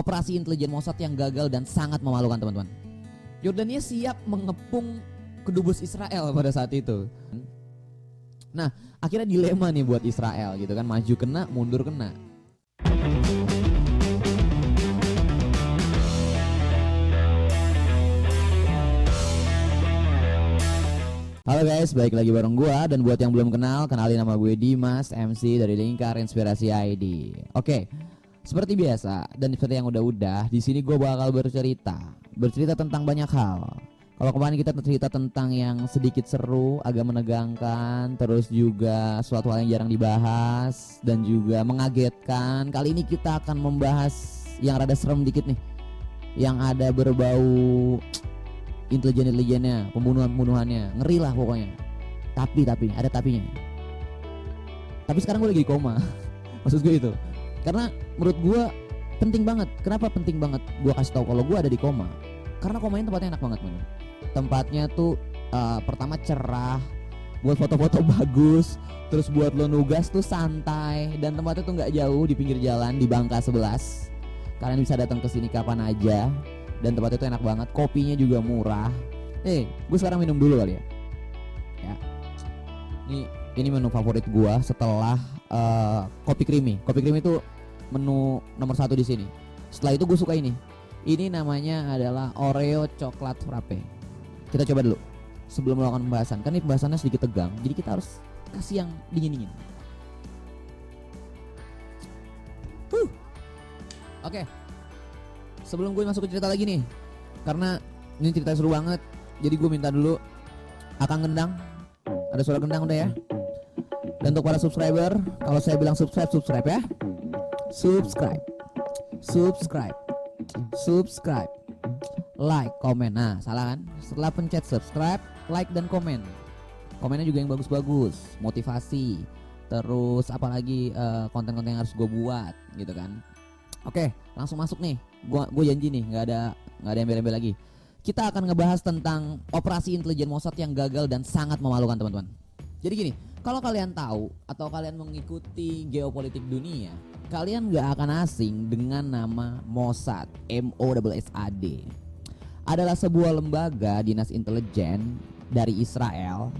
operasi intelijen Mossad yang gagal dan sangat memalukan, teman-teman. Yordania siap mengepung kedubes Israel pada saat itu. Nah, akhirnya dilema nih buat Israel gitu kan, maju kena, mundur kena. Halo guys, balik lagi bareng gua, dan buat yang belum kenal, kenalin nama gue Dimas, MC dari Lingkar Inspirasi ID. Oke, seperti biasa dan seperti yang udah, di sini gue bakal bercerita tentang banyak hal. Kalau kemarin kita cerita tentang yang sedikit seru, agak menegangkan, terus juga suatu hal yang jarang dibahas dan juga mengagetkan. Kali ini kita akan membahas yang rada serem dikit nih, yang ada berbau intelijennya, pembunuhannya, ngeri lah pokoknya. Tapi ada tapinya. Tapi sekarang gue lagi di koma. Maksud gue itu, karena menurut gue penting banget. Kenapa penting banget gue kasih tahu kalau gue ada di koma? Karena koma ini tempatnya enak banget, man. Tempatnya tuh pertama cerah, buat foto-foto bagus, terus buat lo nugas tuh santai, dan tempatnya tuh nggak jauh, di pinggir jalan di Bangka 11. Kalian bisa datang ke sini kapan aja. Dan tempatnya itu enak banget, kopinya juga murah. Gue sekarang minum dulu kali ya. Ini menu favorit gue setelah kopi creamy. Kopi creamy itu menu nomor 1 di sini. Setelah itu gue suka ini. Ini namanya adalah Oreo coklat frappe. Kita coba dulu sebelum melakukan pembahasan. Kan ini pembahasannya sedikit tegang, jadi kita harus kasih yang dingin-dingin. Oke. Sebelum gue masuk ke cerita lagi nih, karena ini cerita seru banget, jadi gue minta dulu akang gendang. Ada suara gendang udah ya. Dan untuk para subscriber, kalau saya bilang subscribe ya. Subscribe, like, komen. Nah, salah kan? Setelah pencet subscribe, like dan komen. Komennya juga yang bagus-bagus, motivasi. Terus apalagi konten-konten yang harus gue buat gitu kan. Oke, langsung masuk nih. Gue janji nih, nggak ada embel-embel lagi. Kita akan ngebahas tentang operasi intelijen Mossad yang gagal dan sangat memalukan, teman-teman. Jadi gini, kalau kalian tahu atau kalian mengikuti geopolitik dunia, kalian nggak akan asing dengan nama Mossad, MOSSAD. Adalah sebuah lembaga dinas intelijen dari Israel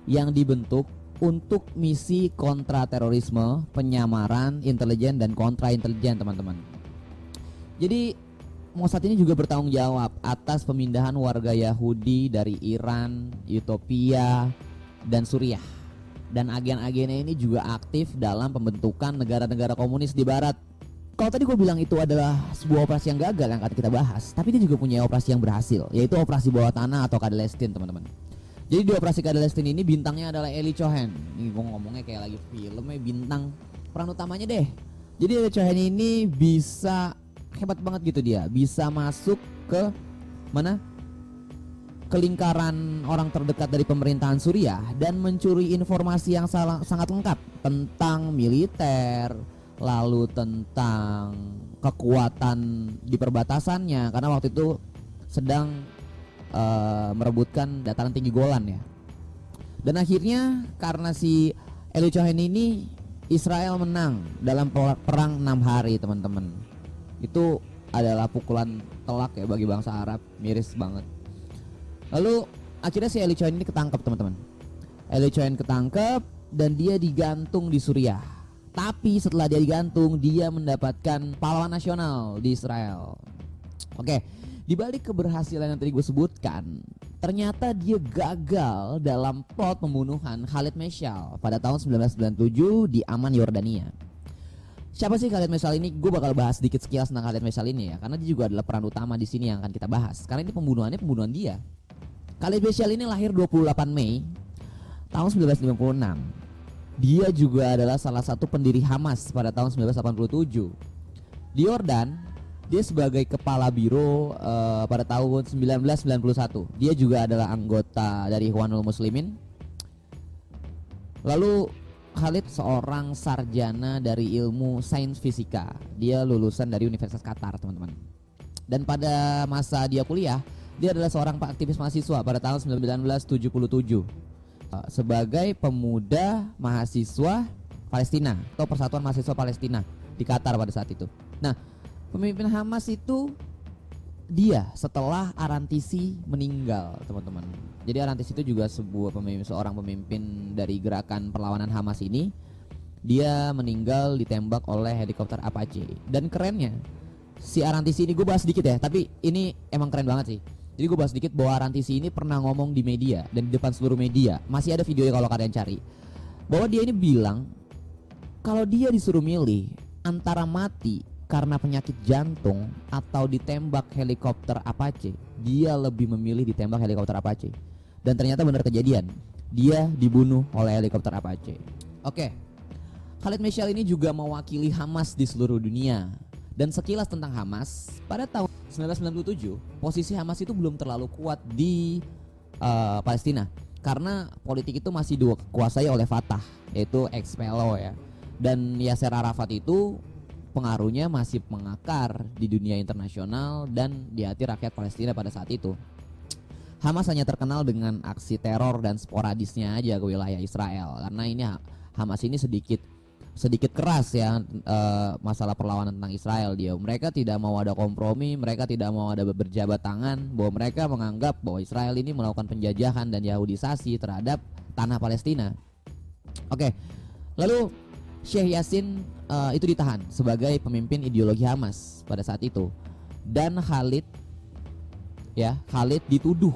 yang dibentuk untuk misi kontra terorisme, penyamaran intelijen dan kontra intelijen, teman-teman. Jadi Mossad ini juga bertanggung jawab atas pemindahan warga Yahudi dari Iran, Ethiopia, dan Suriah. Dan agen-agennya ini juga aktif dalam pembentukan negara-negara komunis di barat. Kalau tadi gue bilang itu adalah sebuah operasi yang gagal yang akan kita bahas, tapi dia juga punya operasi yang berhasil, yaitu operasi bawah tanah atau Clandestine, teman-teman. Jadi di operasi Clandestine ini bintangnya adalah Eli Cohen. Ini gue ngomongnya kayak lagi filmnya, bintang peran utamanya deh. Jadi Eli Cohen ini bisa hebat banget gitu, dia bisa masuk ke mana? Ke lingkaran orang terdekat dari pemerintahan Suriah dan mencuri informasi yang sangat lengkap tentang militer, lalu tentang kekuatan di perbatasannya, karena waktu itu sedang merebutkan dataran tinggi Golan ya. Dan akhirnya karena si Eli Cohen ini, Israel menang dalam perang 6 hari, teman-teman. Itu adalah pukulan telak ya bagi bangsa Arab, miris banget. Lalu akhirnya si Eli Cohen ini ketangkep, teman-teman. Eli Cohen ketangkep dan dia digantung di Suriah. Tapi setelah dia digantung, dia mendapatkan pahlawan nasional di Israel. Oke, dibalik keberhasilan yang tadi gue sebutkan, ternyata dia gagal dalam plot pembunuhan Khalid Meshal pada tahun 1997 di Amman, Yordania. Siapa sih Khalid Meshal ini? Gue bakal bahas sedikit sekilas tentang Khalid Meshal ini ya, karena dia juga adalah peran utama di sini yang akan kita bahas. Karena ini pembunuhan dia. Khalid Meshal ini lahir 28 Mei tahun 1956. Dia juga adalah salah satu pendiri Hamas pada tahun 1987. Di Yordan, dia sebagai kepala biro pada tahun 1991. Dia juga adalah anggota dari Ikhwanul Muslimin. Lalu Khalid seorang sarjana dari ilmu sains fisika. Dia lulusan dari Universitas Qatar, teman-teman. Dan pada masa dia kuliah, dia adalah seorang aktivis mahasiswa pada tahun 1977 sebagai pemuda mahasiswa Palestina atau Persatuan Mahasiswa Palestina di Qatar pada saat itu. Nah, Pemimpin Hamas itu dia setelah Arantisi meninggal, teman-teman. Jadi Arantisi itu juga seorang pemimpin dari gerakan perlawanan Hamas ini. Dia meninggal ditembak oleh helikopter Apache. Dan kerennya, si Arantisi ini, gue bahas sedikit ya, tapi ini emang keren banget sih. Jadi gue bahas sedikit bahwa Arantisi ini pernah ngomong di media dan di depan seluruh media. Masih ada videonya kalau kalian cari. Bahwa dia ini bilang kalau dia disuruh milih antara mati karena penyakit jantung atau ditembak helikopter Apache, dia lebih memilih ditembak helikopter Apache. Dan ternyata benar kejadian, dia dibunuh oleh helikopter Apache. Oke, Khalid Meshaal ini juga mewakili Hamas di seluruh dunia. Dan sekilas tentang Hamas, pada tahun 1997 posisi Hamas itu belum terlalu kuat di Palestina, karena politik itu masih dikuasai oleh Fatah, yaitu ex-PLO ya. Dan Yasser Arafat itu pengaruhnya masih mengakar di dunia internasional dan di hati rakyat Palestina pada saat itu. Hamas hanya terkenal dengan aksi teror dan sporadisnya aja ke wilayah Israel, karena ini Hamas ini sedikit keras ya, masalah perlawanan tentang Israel. Mereka tidak mau ada kompromi, mereka tidak mau ada berjabat tangan, bahwa mereka menganggap bahwa Israel ini melakukan penjajahan dan Yahudisasi terhadap tanah Palestina. Oke, lalu Sheikh Yassin itu ditahan sebagai pemimpin ideologi Hamas pada saat itu, dan Khalid dituduh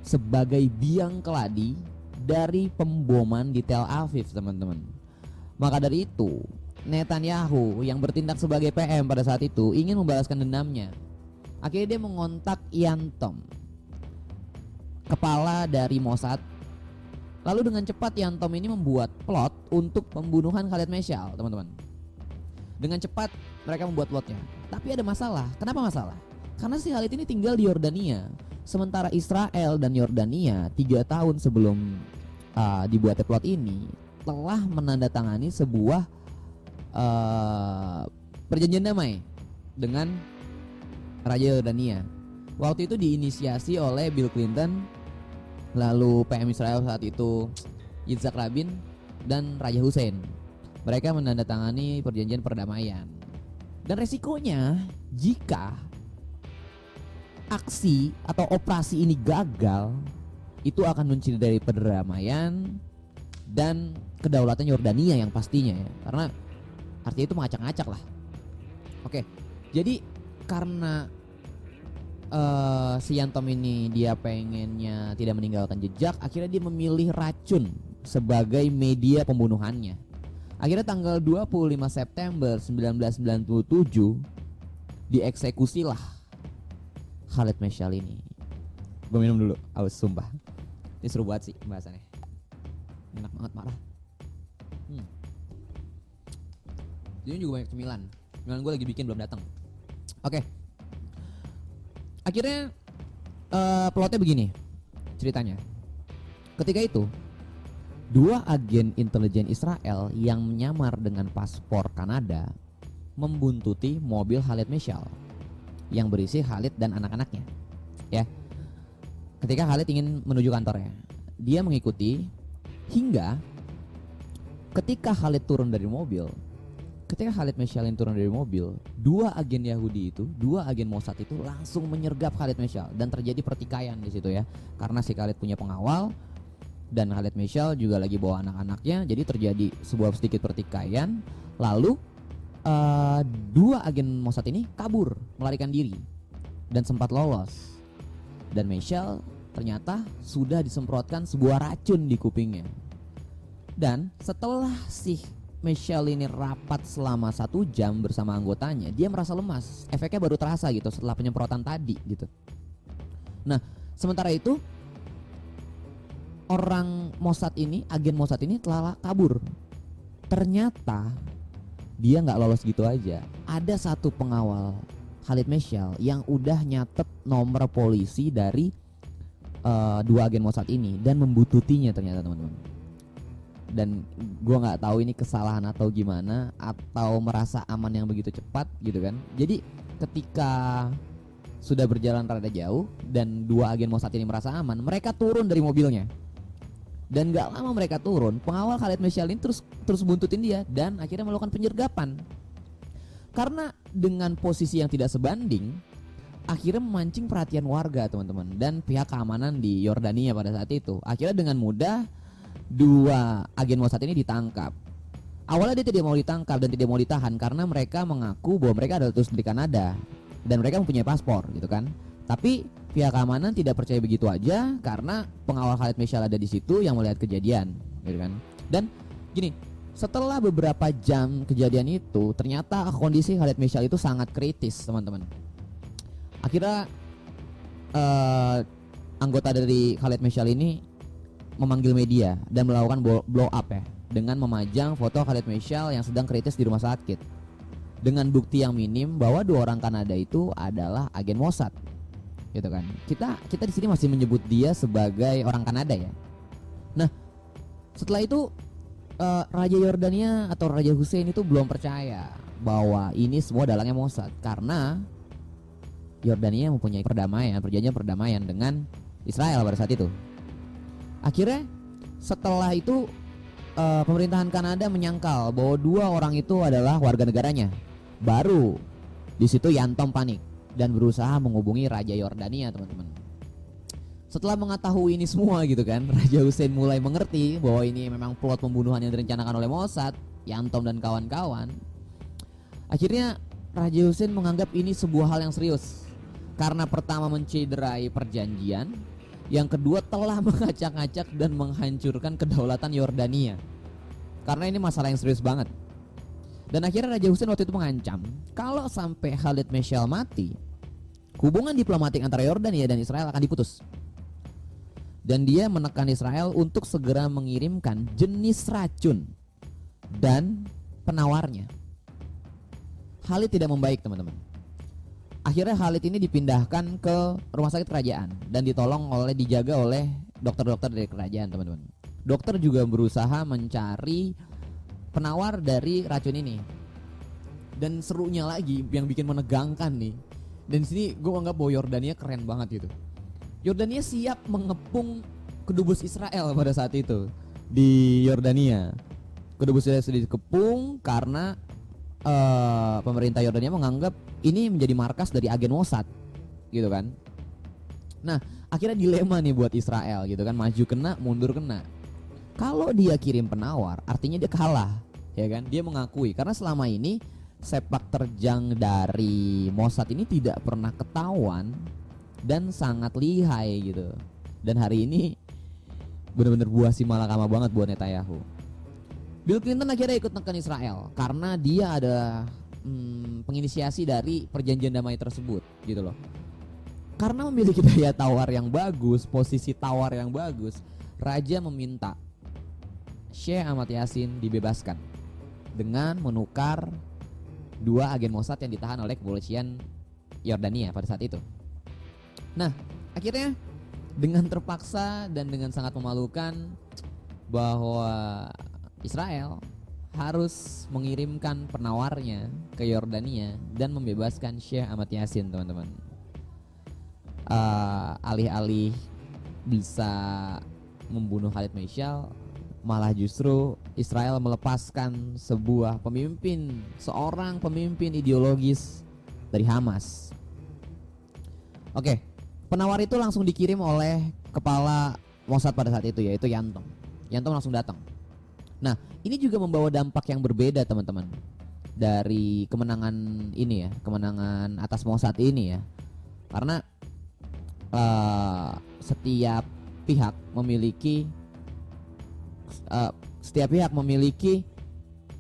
sebagai biang keladi dari pemboman di Tel Aviv, teman-teman. Maka dari itu Netanyahu yang bertindak sebagai PM pada saat itu ingin membalaskan dendamnya. Akhirnya dia mengontak Ian Tom, kepala dari Mossad. Lalu dengan cepat Ian Tom ini membuat plot untuk pembunuhan Khalid Meshaal, teman-teman. Dengan cepat mereka membuat plotnya. Tapi ada masalah. Kenapa masalah? Karena si Khalid ini tinggal di Yordania, sementara Israel dan Yordania 3 tahun sebelum dibuatnya plot ini telah menandatangani sebuah perjanjian damai dengan Raja Yordania. Waktu itu diinisiasi oleh Bill Clinton, lalu PM Israel saat itu Yitzhak Rabin dan Raja Hussein. Mereka menandatangani perjanjian perdamaian. Dan resikonya jika aksi atau operasi ini gagal, itu akan mencederai perdamaian dan kedaulatan Yordania yang pastinya ya. Karena artinya itu mengacak-ngacak lah. Oke, jadi karena si Yantom ini dia pengennya tidak meninggalkan jejak, akhirnya dia memilih racun sebagai media pembunuhannya. Akhirnya tanggal 25 September 1997 dieksekusilah Khalid Meshaal ini. Gue minum dulu, aus sumpah. Ini seru banget sih pembahasannya. Enak banget marah. Ini juga banyak cemilan. Cemilan gue lagi bikin belum datang. Oke. Akhirnya plotnya begini ceritanya. Ketika itu 2 agen intelijen Israel yang menyamar dengan paspor Kanada membuntuti mobil Khalid Meshaal yang berisi Khalid dan anak-anaknya. Ya. Ketika Khalid ingin menuju kantornya, dia mengikuti hingga ketika Khalid turun dari mobil. Ketika Khalid Meshaal turun dari mobil, 2 agen Yahudi itu, 2 agen Mossad itu langsung menyergap Khalid Meshaal dan terjadi pertikaian di situ ya. Karena si Khalid punya pengawal dan Khalid Meshaal juga lagi bawa anak-anaknya, jadi terjadi sebuah sedikit pertikaian. Lalu 2 agen Mossad ini kabur, melarikan diri dan sempat lolos. Dan Meshaal ternyata sudah disemprotkan sebuah racun di kupingnya. Dan setelah si Meshaal ini rapat selama 1 jam bersama anggotanya, dia merasa lemas. Efeknya baru terasa gitu setelah penyemprotan tadi gitu. Nah, sementara itu orang Mossad ini, agen Mossad ini telah kabur. Ternyata dia nggak lolos gitu aja. Ada 1 pengawal Khalid Meshaal yang udah nyatet nomor polisi dari 2 agen Mossad ini dan membututinya ternyata, teman-teman. Dan gue nggak tahu ini kesalahan atau gimana, atau merasa aman yang begitu cepat gitu kan. Jadi ketika sudah berjalan rada jauh dan 2 agen Mossad ini merasa aman, mereka turun dari mobilnya. Dan gak lama mereka turun, pengawal Khalid Meshaal ini terus buntutin dia dan akhirnya melakukan penyergapan. Karena dengan posisi yang tidak sebanding, akhirnya memancing perhatian warga teman-teman dan pihak keamanan di Yordania pada saat itu. Akhirnya dengan mudah dua agen Mossad ini ditangkap. Awalnya dia tidak mau ditangkap dan tidak mau ditahan karena mereka mengaku bahwa mereka adalah turis dari Kanada dan mereka mempunyai paspor gitu kan. Tapi pihak keamanan tidak percaya begitu aja karena pengawal Khalid Meshaal ada di situ yang melihat kejadian gitu kan. Dan gini, setelah beberapa jam kejadian itu, ternyata kondisi Khalid Meshaal itu sangat kritis, teman-teman. Akhirnya anggota dari Khalid Meshaal ini memanggil media dan melakukan blow up ya, dengan memajang foto Khalid Meshaal yang sedang kritis di rumah sakit, dengan bukti yang minim bahwa dua orang Kanada itu adalah agen Mossad, gitu kan. Kita di sini masih menyebut dia sebagai orang Kanada ya. Nah, setelah itu Raja Yordania atau Raja Hussein itu belum percaya bahwa ini semua dalangnya Mossad karena Yordania mempunyai perjanjian perdamaian dengan Israel pada saat itu. Akhirnya setelah itu pemerintahan Kanada menyangkal bahwa dua orang itu adalah warga negaranya. Baru di situ Yantom panik dan berusaha menghubungi Raja Yordania, teman-teman. Setelah mengetahui ini semua gitu kan, Raja Hussein mulai mengerti bahwa ini memang plot pembunuhan yang direncanakan oleh Mossad, Yantom dan kawan-kawan. Akhirnya Raja Hussein menganggap ini sebuah hal yang serius. Karena pertama mencederai perjanjian, yang kedua telah mengacak-acak dan menghancurkan kedaulatan Yordania. Karena ini masalah yang serius banget. Dan akhirnya Raja Hussein waktu itu mengancam, kalau sampai Khalid Meshaal mati, hubungan diplomatik antara Yordania dan Israel akan diputus. Dan dia menekan Israel untuk segera mengirimkan jenis racun dan penawarnya. Khalid tidak membaik, teman-teman. Akhirnya Khalid ini dipindahkan ke rumah sakit kerajaan dan dijaga oleh dokter-dokter dari kerajaan, teman-teman. Dokter juga berusaha mencari penawar dari racun ini. Dan serunya lagi yang bikin menegangkan nih. Dan di sini gue anggap bahwa Yordania keren banget gitu. Yordania siap mengepung kedubes Israel pada saat itu di Yordania. Kedubes Israel sudah dikepung karena pemerintah Yordania menganggap ini menjadi markas dari agen Mossad, gitu kan. Nah, akhirnya dilema nih buat Israel gitu kan, maju kena, mundur kena. Kalau dia kirim penawar, artinya dia kalah, ya kan? Dia mengakui karena selama ini sepak terjang dari Mossad ini tidak pernah ketahuan dan sangat lihai gitu. Dan hari ini benar-benar buah si malakama banget buat Netanyahu. Bill Clinton akhirnya ikut nekan Israel karena dia ada penginisiasi dari perjanjian damai tersebut gitu loh. Karena memiliki daya tawar yang bagus, posisi tawar yang bagus, raja meminta Sheikh Ahmad Yassin dibebaskan dengan menukar dua agen Mossad yang ditahan oleh kepolisian Yordania pada saat itu. Nah, akhirnya dengan terpaksa dan dengan sangat memalukan bahwa Israel harus mengirimkan penawarnya ke Yordania dan membebaskan Sheikh Ahmad Yassin, teman-teman. Alih-alih bisa membunuh Khalid Meshaal, malah justru Israel melepaskan seorang pemimpin ideologis dari Hamas. Oke, penawar itu langsung dikirim oleh kepala Mossad pada saat itu, yaitu Yantom. Yantom langsung datang. Nah, ini juga membawa dampak yang berbeda, teman-teman, dari kemenangan ini ya, kemenangan atas Mossad ini ya. Karena setiap pihak memiliki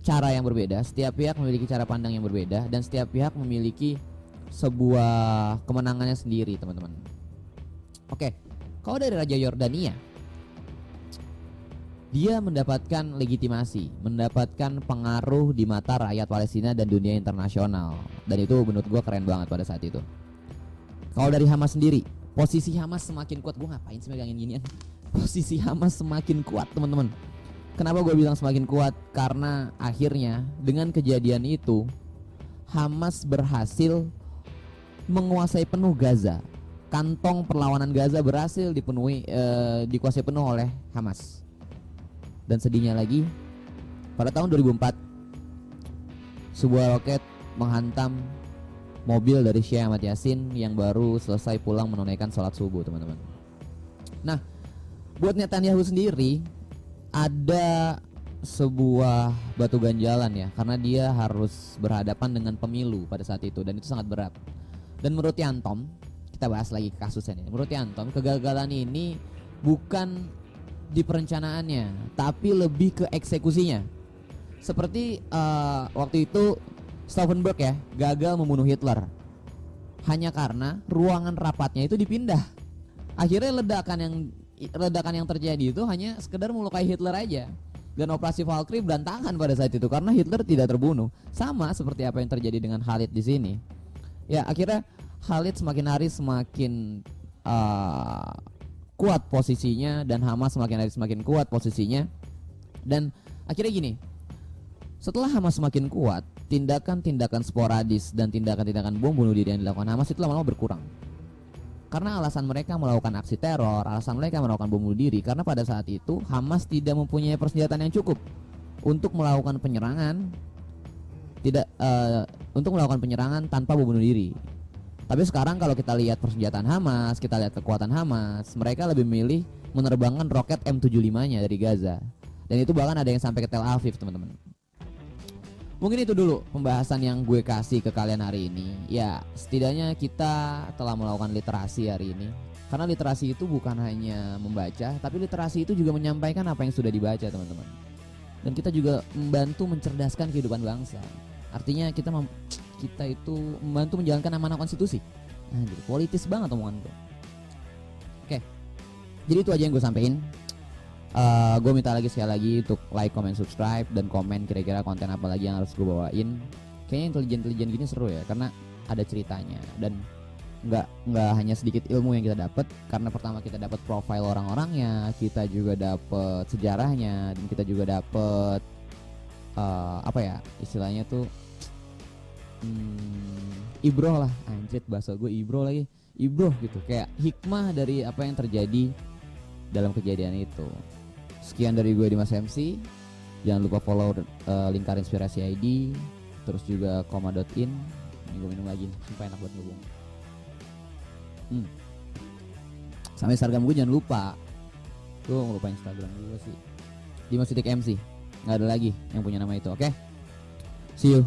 cara yang berbeda, setiap pihak memiliki cara pandang yang berbeda, dan setiap pihak memiliki sebuah kemenangannya sendiri, teman-teman. Oke, kalau dari Raja Yordania, dia mendapatkan legitimasi, mendapatkan pengaruh di mata rakyat Palestina dan dunia internasional, dan itu menurut gue keren banget pada saat itu. Kalau dari Hamas sendiri, posisi Hamas semakin kuat. Gue ngapain sih megangin ginian? Posisi Hamas semakin kuat, teman-teman. Kenapa gue bilang semakin kuat? Karena akhirnya dengan kejadian itu Hamas berhasil menguasai penuh Gaza. Kantong perlawanan Gaza berhasil dikuasai penuh oleh Hamas. Dan sedihnya lagi, pada tahun 2004 sebuah roket menghantam mobil dari Syekh Ahmad Yasin yang baru selesai pulang menunaikan sholat subuh, teman-teman. Nah, buat Netanyahu sendiri ada sebuah batu ganjalan ya, karena dia harus berhadapan dengan pemilu pada saat itu dan itu sangat berat. Dan menurut Yantom, kita bahas lagi kasusnya nih. Menurut Yantom, kegagalan ini bukan di perencanaannya, tapi lebih ke eksekusinya. Seperti waktu itu Stauffenberg ya gagal membunuh Hitler hanya karena ruangan rapatnya itu dipindah. Akhirnya ledakan yang terjadi itu hanya sekedar melukai Hitler aja. Dan operasi Valkyrie berantakan pada saat itu karena Hitler tidak terbunuh. Sama seperti apa yang terjadi dengan Khalid di sini. Ya, akhirnya Khalid semakin hari semakin kuat posisinya dan Hamas semakin hari semakin kuat posisinya. Dan akhirnya gini, setelah Hamas semakin kuat, tindakan-tindakan sporadis dan tindakan-tindakan bom bunuh diri yang dilakukan Hamas itu lama-lama berkurang. Karena alasan mereka melakukan aksi teror, alasan mereka melakukan bom bunuh diri, karena pada saat itu Hamas tidak mempunyai persenjataan yang cukup untuk melakukan penyerangan, untuk melakukan penyerangan tanpa bom bunuh diri. Tapi sekarang kalau kita lihat persenjataan Hamas, kita lihat kekuatan Hamas, mereka lebih memilih menerbangkan roket M75-nya dari Gaza. Dan itu bahkan ada yang sampai ke Tel Aviv, teman-teman. Mungkin itu dulu pembahasan yang gue kasih ke kalian hari ini. Ya, setidaknya kita telah melakukan literasi hari ini. Karena literasi itu bukan hanya membaca, tapi literasi itu juga menyampaikan apa yang sudah dibaca, teman-teman. Dan kita juga membantu mencerdaskan kehidupan bangsa. Artinya kita itu membantu menjalankan amanah konstitusi. Nah, jadi politis banget omongan gue. Oke. Jadi itu aja yang gue sampein. Gue minta lagi sekali lagi untuk like, comment, subscribe, dan komen kira-kira konten apa lagi yang harus gue bawain. Kayaknya intelijen gini seru ya, karena ada ceritanya dan nggak hanya sedikit ilmu yang kita dapat. Karena pertama kita dapat profil orang-orangnya, kita juga dapat sejarahnya, dan kita juga dapat apa ya istilahnya tuh ibroh lah, anjrit bahasa gue ibroh lagi, ibroh gitu, kayak hikmah dari apa yang terjadi dalam kejadian itu. Sekian dari gue Dimas MC. Jangan lupa follow Lingkar Inspirasi ID, terus juga koma.in. Ini gue minum lagi, sumpah enak buat ngobong. Sama Instagram gue jangan lupa. Gue ngelupa Instagram gue sih, Dimas MC. Nggak ada lagi yang punya nama itu. Oke? See you.